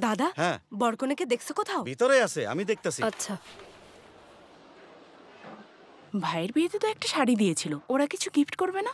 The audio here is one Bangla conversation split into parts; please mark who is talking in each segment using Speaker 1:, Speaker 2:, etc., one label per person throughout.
Speaker 1: দাদা,
Speaker 2: হ্যাঁ
Speaker 1: বরকনেকে দেখছো কোথাও?
Speaker 2: ভিতরে আছে, আমি দেখতেছি।
Speaker 1: আচ্ছা।
Speaker 3: ভাইয়ের বিয়েতে তো একটা শাড়ি দিয়েছিল, ওরা কিছু গিফট করবে না?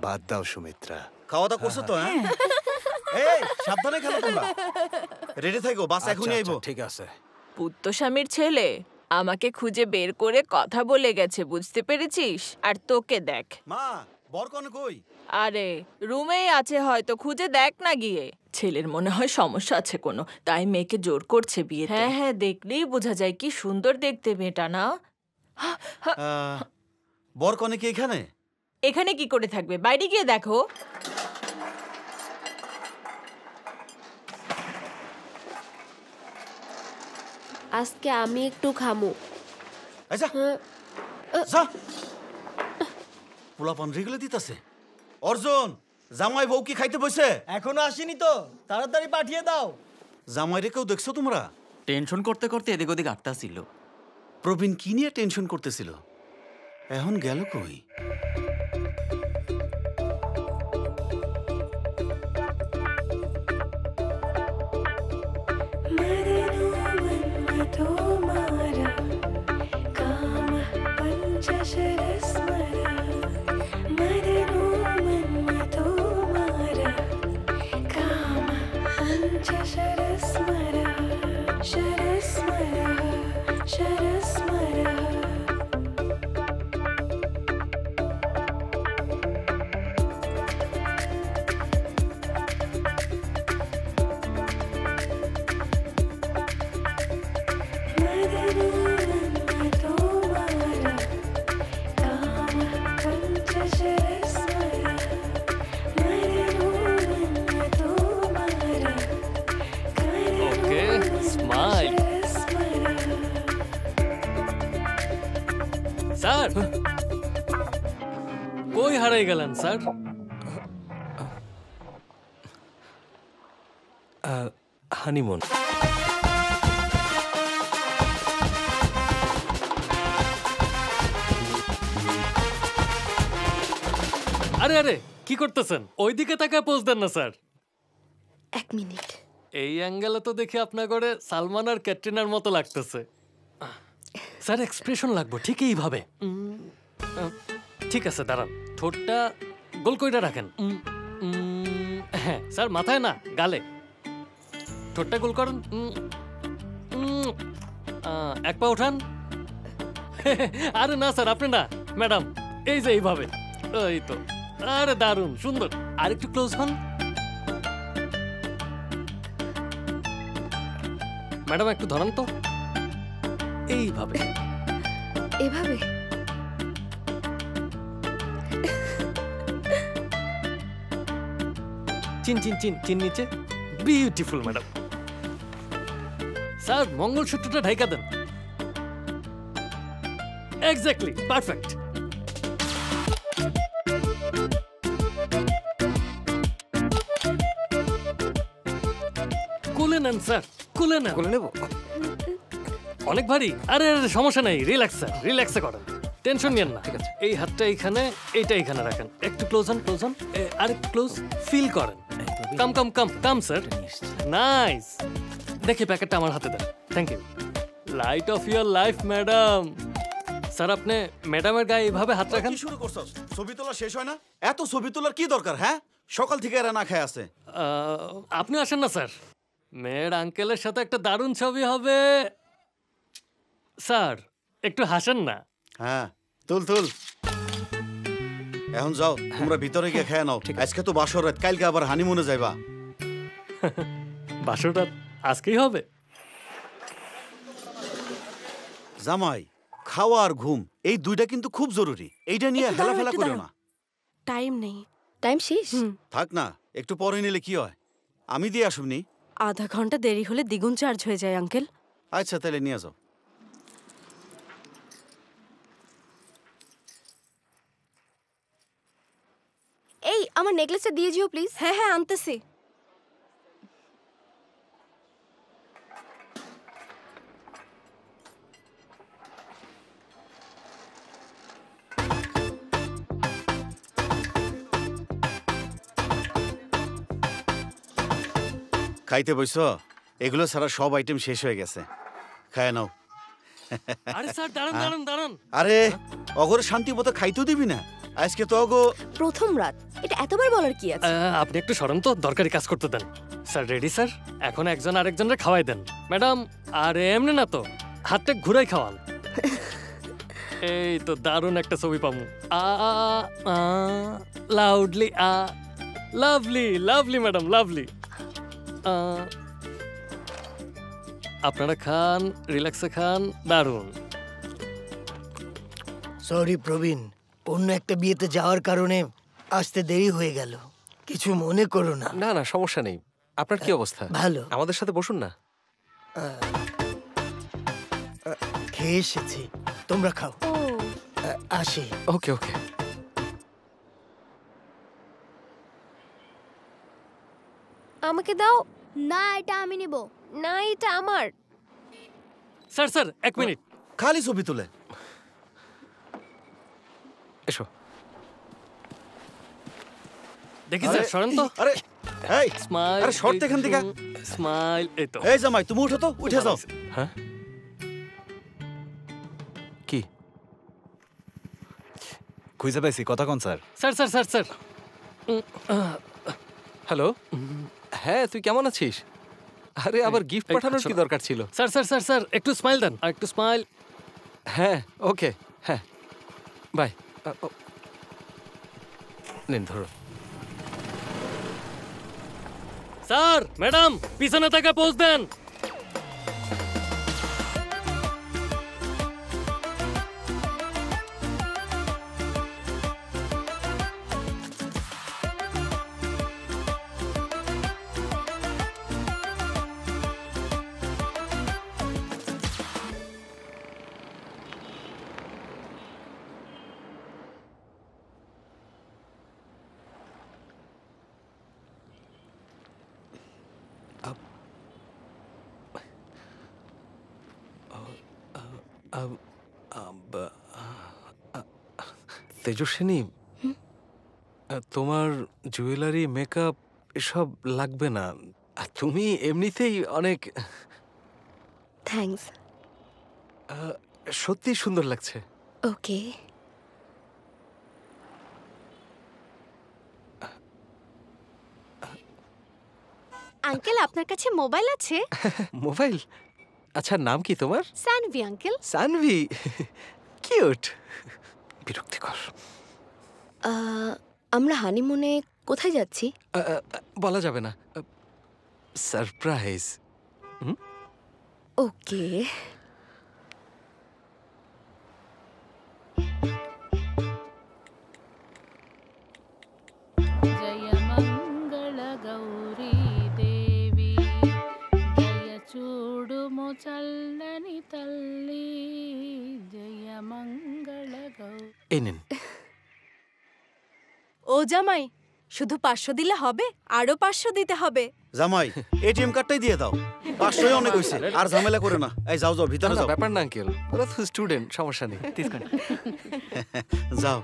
Speaker 4: বাদ দাও সুমিত্রা।
Speaker 2: খাওয়া দাওয়া করছো তো? হ্যাঁ। এই সাবধানে খেলো তোমরা। রেডি থাকো, বাস এখনই আইবো।
Speaker 4: ঠিক আছে।
Speaker 5: পুত্তস্বামীর ছেলে আমাকে খুঁজে বের করে কথা বলে গেছে, বুঝতে পেরেছিস? আর তোকে দেখ।
Speaker 2: মা, বরকন কই?
Speaker 5: আরে রুমেই আছে, হয়তো খুঁজে দেখ না গিয়ে। ছেলের মনে হয় সমস্যা আছে কোনো, তাই মেয়েকে জোর করছে বিয়ে। হ্যাঁ হ্যাঁ, দেখলেই বোঝা যায় কি সুন্দর দেখতে মেয়েটা না?
Speaker 2: বরকনে কি এখানে?
Speaker 5: এখানে কি করে থাকবে, বাইরে গিয়ে দেখো।
Speaker 6: আজকে আমি একটু খামু।
Speaker 2: আচ্ছা যা, পোলাপান রেগুলে দিতেছে। অর্জুন, জামাই বউ কি খাইতে বসে?
Speaker 7: এখনো আসেনি তো, তাড়াতাড়ি পাঠিয়ে দাও।
Speaker 2: জামাই রেখেও দেখছো তোমরা?
Speaker 8: টেনশন করতে করতে এদিক ওদিক আটতাছিল।
Speaker 2: প্রবীণ কি নিয়ে টেনশন করতেছিল? এখন গেল কই?
Speaker 9: স্যার কই হারাই গেলেন স্যার?
Speaker 4: হানিমুন।
Speaker 9: আরে আরে কি করতেছেন? ওইদিকে তাকায় পোজ দেন না স্যার।
Speaker 6: এক মিনিট।
Speaker 9: এই অ্যাঙ্গেলে তো দেখি আপনার করে সালমান আর ক্যাটরিনার মতো লাগতেছে। স্যার এক্সপ্রেশন লাগবে ঠিক এইভাবে। ঠিক আছে দাঁড়ান, ঠোঁটটা গোল কইরা রাখেন। হ্যাঁ স্যার, মাথায় না গালে। ঠোঁটটা গোল করেন। এক পা উঠান। আরে না স্যার, আপনি না ম্যাডাম, এই যে এইভাবে। এই তো, আরে দারুণ সুন্দর। আর একটু ক্লোজ হন ম্যাডাম, একটু ধরান তো এইভাবে।
Speaker 6: এভাবে
Speaker 9: চিন চিন চিন চিন নিচে। Beautiful madam. স্যার মঙ্গলসূত্রটা ঢাইকা দেন। Exactly perfect. কোলে নেন স্যার, কোলে নেন।
Speaker 4: কোলে নেব?
Speaker 9: অনেক ভারী। আরে আরে সমস্যা নেই, রিল্যাক্স স্যার, রিল্যাক্সে করেন, টেনশন নিয়েন না। ঠিক আছে, এই হাতটা এইখানে, এইটা এইখানে রাখেন। একটু ক্লোজ হন, ক্লোজ হন, আর একটু ক্লোজ। ফিল করেন। Come come come come sir. Nice. দেখি প্যাকেটটা আমার হাতে দেন। Thank you. Light off your life madam. Sir আপনি ম্যাডামের গায়ে এইভাবে হাত রাখেন।
Speaker 2: কি শুরু করছস? ছবি তোলা শেষ হয় না? এত ছবি তোলার কি দরকার? হ্যাঁ, সকাল থেকে এরা না খায় আছে।
Speaker 9: আপনি আসেন না স্যার, মেয়ের আঙ্কেলের সাথে একটা দারুণ ছবি হবে। স্যার একটু হাসেন না।
Speaker 2: হ্যাঁ, তুল তুল। এখন যাও, তোমরা ভিতরে গিয়ে খেয়ে নাও। আজকে তো বাসর রাত, কালকে আবার হানিমুনে যাইবা।
Speaker 9: বাসর রাত আজকেই হবে?
Speaker 2: জামাই, খাওয়া আর ঘুম এই দুইটা কিন্তু খুব জরুরি। এইটা নিয়ে হেলাফেলা করো না।
Speaker 1: টাইম নেই।
Speaker 6: টাইম শেষ।
Speaker 2: থাক না, একটু পরে নিলে কি হয়? আমি দিয়ে আসুমনি।
Speaker 1: আধা ঘন্টা দেরি হলে দ্বিগুণ চার্জ হয়ে যায় আঙ্কেল।
Speaker 2: আচ্ছা তাহলে নিয়ে যাও।
Speaker 6: এই আমার নেকলেসটা দিয়ে যেও প্লিজ।
Speaker 1: হ্যাঁ হ্যাঁ, আনতেছি।
Speaker 2: খাইতে বইছো? এগুলো ছাড়া সব আইটেম শেষ হয়ে গেছে, খায় নাও।
Speaker 9: আরে স্যার দাঁড়ান দাঁড়ান দাঁড়ান।
Speaker 2: আরে অগরে শান্তি মতো খাইতেও দিবি না? আজকে তো অগো
Speaker 6: প্রথম রাত, এটা এতবার বলার কি আছে?
Speaker 9: আপনি একটু সরেন তো, দরকারি কাজ করতে দেন। স্যার রেডি স্যার, এখন একজন আরেকজনের খাওয়াই দেন। ম্যাডাম আরে এমনি না তো, হাতটা ঘুরাই খাওয়ান। এই তো দারুণ একটা ছবি পাবো। Loudly lovely lovely madam lovely. আপনারা খান, রিল্যাক্সে খান, দারুণ।
Speaker 7: সরি প্রবীণ, অন্য একটা বিয়েতে যাওয়ার কারণে আসতে দেরি হয়ে গেল, কিছু মনে করো না।
Speaker 4: না না সমস্যা নেই। আপনার কি অবস্থা?
Speaker 7: ভালো।
Speaker 4: আমাদের সাথে বসুন না।
Speaker 7: খেয়ে এসেছি, তোমরা খাও। আসি।
Speaker 4: ওকে ওকে।
Speaker 6: আমাকে দাও। না, এটা আমি নিব। না, এটা আমার।
Speaker 9: স্যার স্যার এক মিনিট।
Speaker 2: খালি ছবি তুলে।
Speaker 4: এসো।
Speaker 9: দেখি স্যার সরেন তো।
Speaker 2: আরে এই
Speaker 9: স্মাইল।
Speaker 2: আরে শর্ট এখান থেকে।
Speaker 9: স্মাইল। এই তো।
Speaker 2: এই জামাই তুমি উঠো তো, উঠে যাও।
Speaker 4: হ্যাঁ কি
Speaker 10: খুঁজে পাইছি, কথা কোন sir?
Speaker 9: Sir sir sir sir.
Speaker 4: Hello, হ্যাঁ তুই কেমন আছিস? আরে আবার গিফট পাঠানোর কি দরকার ছিল?
Speaker 9: স্যার স্যার স্যার স্যার একটু স্মাইল দেন, আর একটু স্মাইল।
Speaker 4: হ্যাঁ ওকে, হ্যাঁ বাই। নিন ধরো।
Speaker 9: স্যার ম্যাডাম পিছনে থেকে পোজ দেন।
Speaker 4: তেজস্বিনী, তোমার জুয়েলারি, মেকআপ এসব লাগবে না। তুমি এমনিতেই অনেক
Speaker 6: থ্যাঙ্কস।
Speaker 4: সত্যি সুন্দর লাগছে।
Speaker 6: ওকে। আঙ্কেল, আপনার কাছে মোবাইল আছে?
Speaker 4: মোবাইল? আচ্ছা নাম কি তোমার?
Speaker 6: সানভি আঙ্কেল।
Speaker 4: সানভি, কিউট। বিরক্তিকর।
Speaker 6: আমরা হানিমুনে কোথায় যাচ্ছি?
Speaker 4: বলা যাবে না, সারপ্রাইজ।
Speaker 6: ওকে।
Speaker 11: జయ మంగళ గౌరీ దేవి, జయ చూడుము చల్లని తల్లి, జయ మంగళ గౌరీ।
Speaker 4: এই নিন।
Speaker 1: ও জামাই, শুধু 500 দিলে হবে? আরো 500 দিতে হবে।
Speaker 2: জামাই এটিএম কার্ডটাই দিয়ে দাও, 500 অনেক হইছে, আর ঝামেলা করে না। এই যাও যাও ভিতরে যাও।
Speaker 4: ব্যাপার না আঙ্কেল, ওরা তো স্টুডেন্ট, সমস্যা নেই।
Speaker 2: যাও।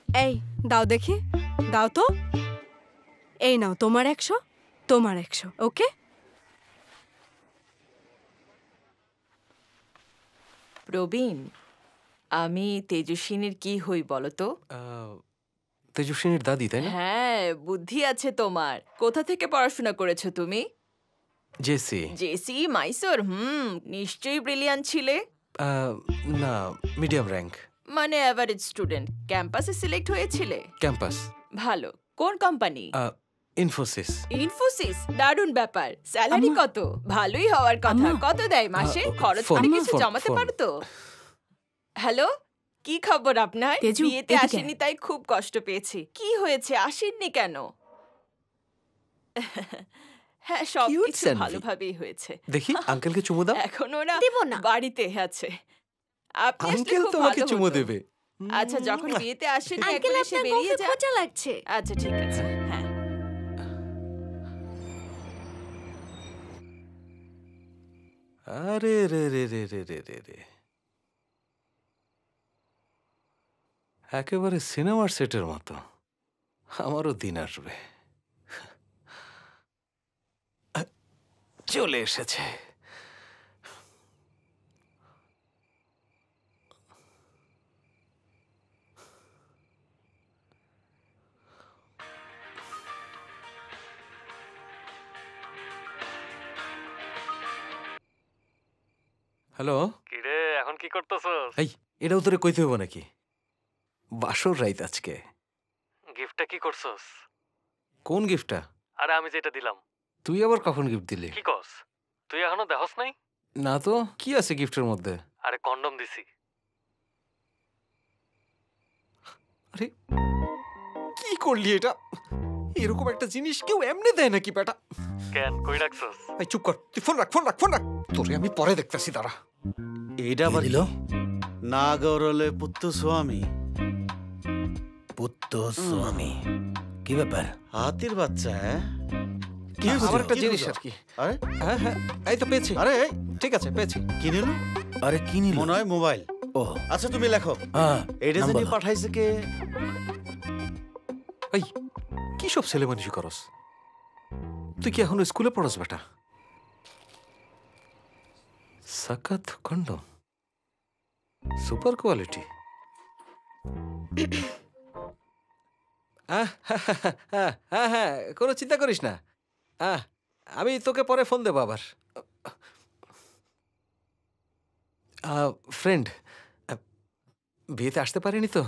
Speaker 1: এই দাও দেখি, দাও তো। এই নাও তোমার 100, তোমার 100। ওকে।
Speaker 5: প্রবীণ, আমি তেজস্বিনীর কি হই বলো তো?
Speaker 4: তেজস্বিনীর দাদি, তাই না?
Speaker 5: হ্যাঁ, বুদ্ধি আছে তোমার। কোথা থেকে পড়াশোনা করেছো তুমি?
Speaker 4: জেসি।
Speaker 5: জেসি মাইসোর? নিশ্চয়ই ব্রিলিয়ান্ট ছিলে।
Speaker 4: না, মিডিয়াম র্যাঙ্ক।
Speaker 5: মানে অ্যাভারেজ স্টুডেন্ট। ক্যাম্পাসে সিলেক্ট হয়েছিলে?
Speaker 4: ক্যাম্পাস।
Speaker 5: ভালো। কোন কোম্পানি?
Speaker 4: ইনফোসিস।
Speaker 5: ইনফোসিস? দারুণ ব্যাপার। স্যালারি কত? ভালোই হওয়ার কথা। কত দেয় মাসে? খরচ করে কিছু জমাতে পারো তো? হ্যালো, কি খবর আপনার?
Speaker 3: তেজু,
Speaker 5: বিয়েতে
Speaker 3: এদিকে
Speaker 5: আসেনি তাই খুব কষ্ট পেয়েছি। কি হয়েছে, আসেননি কেন? হ্যাঁ, সব
Speaker 4: Cute
Speaker 5: কিছু
Speaker 4: Sanvi।
Speaker 5: ভালোভাবেই হয়েছে।
Speaker 4: দেখি আঙ্কেলকে চুমু দাও।
Speaker 5: এখন ওরা
Speaker 6: দেব না।
Speaker 5: বাড়িতে আছে। আপনি আসলে
Speaker 4: আঙ্কেল
Speaker 5: খুব
Speaker 4: তোমাকে
Speaker 5: ভালো
Speaker 4: চুমু
Speaker 5: হতো।
Speaker 4: দেবে।
Speaker 5: আচ্ছা, যখন বিয়েতে আসেনি
Speaker 6: আঙ্কেল,
Speaker 5: একবার এসে
Speaker 6: আপনার
Speaker 5: বেরিয়ে
Speaker 6: কফি
Speaker 5: যান।
Speaker 6: খোঁজা লাগছে।
Speaker 5: আচ্ছা ঠিক আছে, হ্যাঁ।
Speaker 4: আরে রে রে রে রে রে রে রে, একেবারে সিনেমার সেটের মতো। আমারও দিন আসবে। চলে এসেছে। হ্যালো,
Speaker 9: কিরে এখন কি করতেছস?
Speaker 4: এই এটাও তোরে কইতে হইব নাকি? বাসর রাইত আজকে।
Speaker 9: গিফটটা কি করছস?
Speaker 4: কোন গিফটটা?
Speaker 9: আরে আমি যেটা দিলাম।
Speaker 4: তুই আবার কখন গিফট দিলি?
Speaker 9: কি কস? তুই এখনো দেখস নাই?
Speaker 4: না তো, কি আছে গিফটের মধ্যে?
Speaker 9: আরে কন্ডম দিছি।
Speaker 4: আরে কি করলি এটা? এরকম একটা জিনিস কেউ এমনি দেয় নাকি বেটা?
Speaker 9: কেন কই রাখছস?
Speaker 4: এই চুপ কর, তুই ফোন রাখ, ফোন রাখ, ফোন রাখ। তোরে আমি পরে দেখতেছি, দাঁড়া।
Speaker 2: এইটা আবার
Speaker 7: দিল
Speaker 2: না গৌরলে পুত্র স্বামী।
Speaker 7: পুত্র স্বামী, কি ব্যাপার?
Speaker 2: হাতির বাচ্চা, হ্যাঁ?
Speaker 4: কি আমার একটা জিনিস আর কি।
Speaker 2: আরে
Speaker 4: হ্যাঁ হ্যাঁ, এই তো পেয়েছি।
Speaker 2: আরে
Speaker 4: ঠিক আছে, পেয়েছি।
Speaker 2: কি নিল?
Speaker 7: আরে কি নিল?
Speaker 2: মনে হয় মোবাইল।
Speaker 7: ও
Speaker 2: আচ্ছা তুমি লেখো।
Speaker 7: হ্যাঁ,
Speaker 2: এইটা
Speaker 7: নাম
Speaker 2: যদি
Speaker 7: বলো।
Speaker 2: পাঠাইছে কে?
Speaker 4: এই কি সব ছেলে মানুষই করস? তুই কি এখনো স্কুলে পড়াস বেটা? সাকাত কন্ডম, সুপার কোয়ালিটি। হ্যাঁ হ্যাঁ, কোনো চিন্তা করিস না। আমি তোকে পরে ফোন দেবো আবার। ফ্রেন্ড, বিয়েতে আসতে পারিনি তো।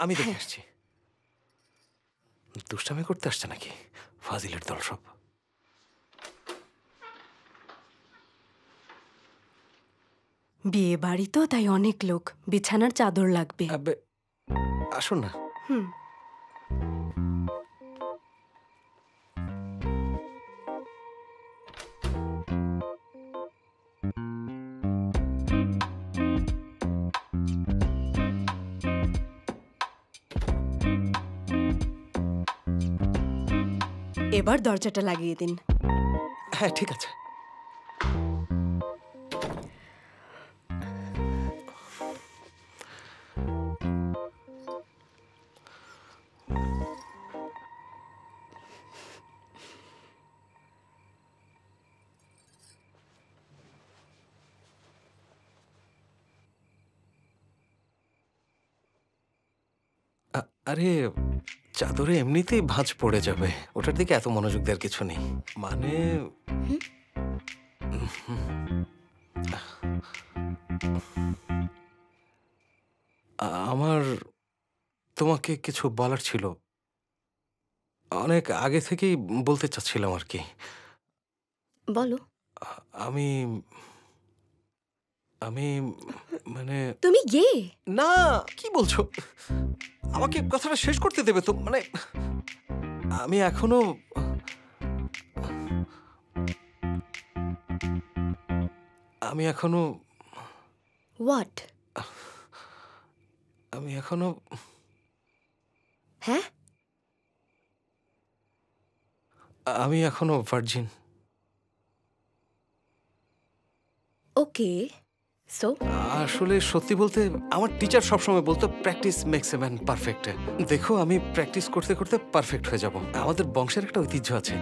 Speaker 4: আমি দেখে আসছি। দুষ্টামি করতে আসছে নাকি ফাজিলের দল সব?
Speaker 1: বিয়ে বাড়ি তো, তাই অনেক লোক, বিছানার চাদর লাগবে।
Speaker 4: আসুন না।
Speaker 1: হুম। এবার দরজাটা লাগিয়ে দিন।
Speaker 4: হ্যাঁ ঠিক আছে। আরে চাদরে এমনিতেই ভাঁজ পড়ে যাবে, ওটার দিকে এত মনোযোগ দেওয়ার কিছু নেই। মানে আমার তোমাকে কিছু বলার ছিল, অনেক আগে থেকেই বলতে চাচ্ছিলাম আর কি।
Speaker 6: বলো।
Speaker 4: আমি আমি মানে
Speaker 6: তুমি গে?
Speaker 4: না, কি বলছো? আমাকে কথাটা শেষ করতে দেবে তো? মানে আমি এখনো
Speaker 6: হোয়াট?
Speaker 4: আমি এখনো
Speaker 6: হ্যাঁ,
Speaker 4: আমি এখনো ভার্জিন।
Speaker 6: ওকে। সো
Speaker 4: আসলে সত্যি বলতে আমার টিচার সবসময় বলতো practice makes a man perfect. দেখো আমি প্র্যাকটিস করতে করতে পারফেক্ট হয়ে যাব। আমাদের বংশের একটা ঐতিহ্য আছে,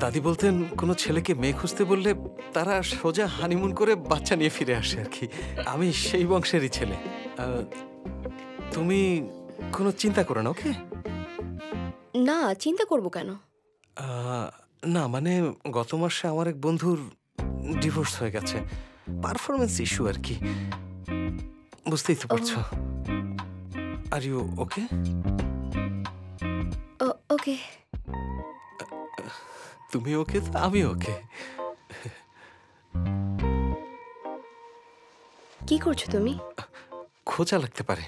Speaker 4: দাদি বলতেন কোনো ছেলেকে মেয়ে খুঁজতে বললে তারা সোজা হানিমুন করে বাচ্চা নিয়ে ফিরে আসে আর কি। আমি সেই বংশেরই ছেলে। তুমি কোনো চিন্তা করো না, ওকে?
Speaker 6: না, চিন্তা করব কেন?
Speaker 4: না মানে গত মাসে আমার এক বন্ধুর ডিভোর্স হয়ে গেছে, পারফরমেন্স ইস্যু আর কি, বুঝতেই তো পারছো। Are you okay?
Speaker 6: ওকে।
Speaker 4: তুমি ওকে তো আমি ওকে।
Speaker 6: কি করছো তুমি?
Speaker 4: খোঁচা লাগতে পারে।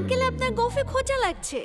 Speaker 1: আঙ্কেল আপনার গোফে খোঁচা লাগছে।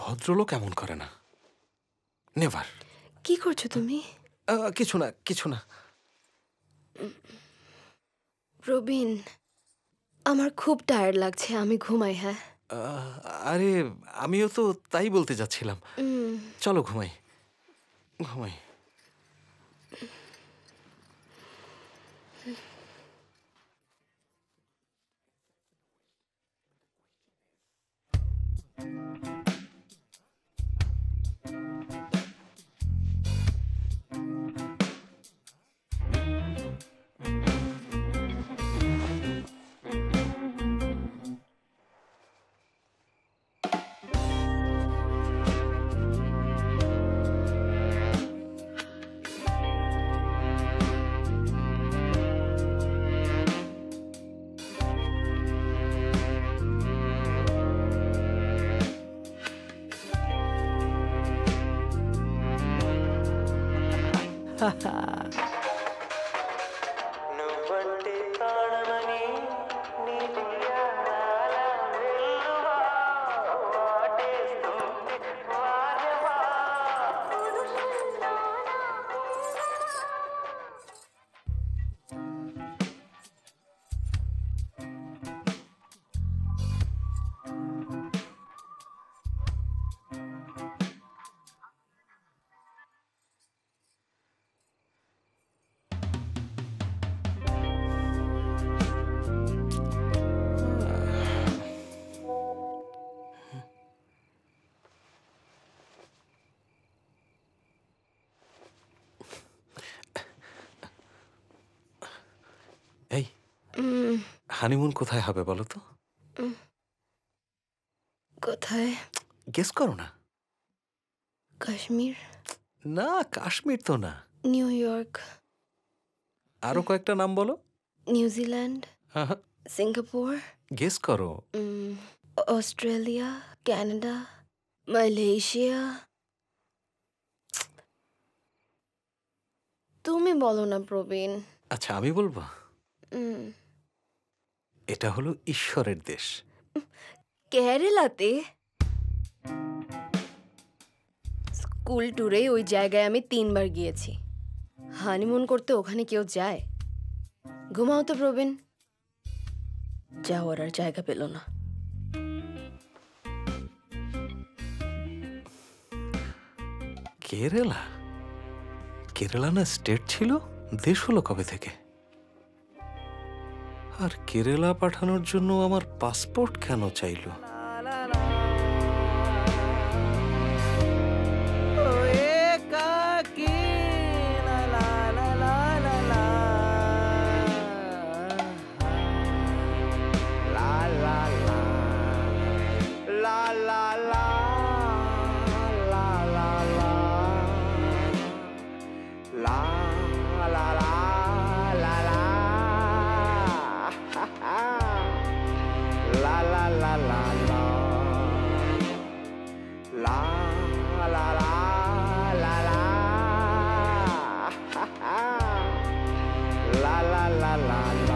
Speaker 4: ভদ্রলোক এমন করে না, নেভার।
Speaker 1: কি করছো তুমি?
Speaker 4: কিছু না, কিছু না।
Speaker 1: প্রবীণ, আমার খুব টায়ার্ড লাগছে, আমি ঘুমাই। হ্যাঁ
Speaker 4: আরে আমিও তো তাই বলতে যাচ্ছিলাম। চলো ঘুমাই, ঘুমাই। এই হানিমুন কোথায় হবে বলো তো?
Speaker 1: কোথায়?
Speaker 4: গেস করো না।
Speaker 1: কাশ্মীর?
Speaker 4: না, কাশ্মীর তো না।
Speaker 1: New York?
Speaker 4: আরো কয়েকটা নাম বলো।
Speaker 1: নিউজিল্যান্ড? সিঙ্গাপুর?
Speaker 4: গেস করো।
Speaker 1: Australia, Canada, Malaysia? তুমি বলো না প্রবীণ।
Speaker 4: আচ্ছা আমি বলবো, এটা হলো ঈশ্বরের দেশ।
Speaker 1: কেরালাতে? স্কুল ট্যুরে ওই জায়গায় আমি 3 বার গিয়েছি। হানিমুন করতে ওখানে কেউ যায়? ঘুমাও তো প্রবীণ, যাওয়ার আর জায়গা পেল না।
Speaker 4: কেরালা? কেরালা না স্টেট ছিল, দেশ হলো কবে থেকে? আর কেরালা পাঠানোর জন্য আমার পাসপোর্ট কেন চাইলো?
Speaker 12: la la la la la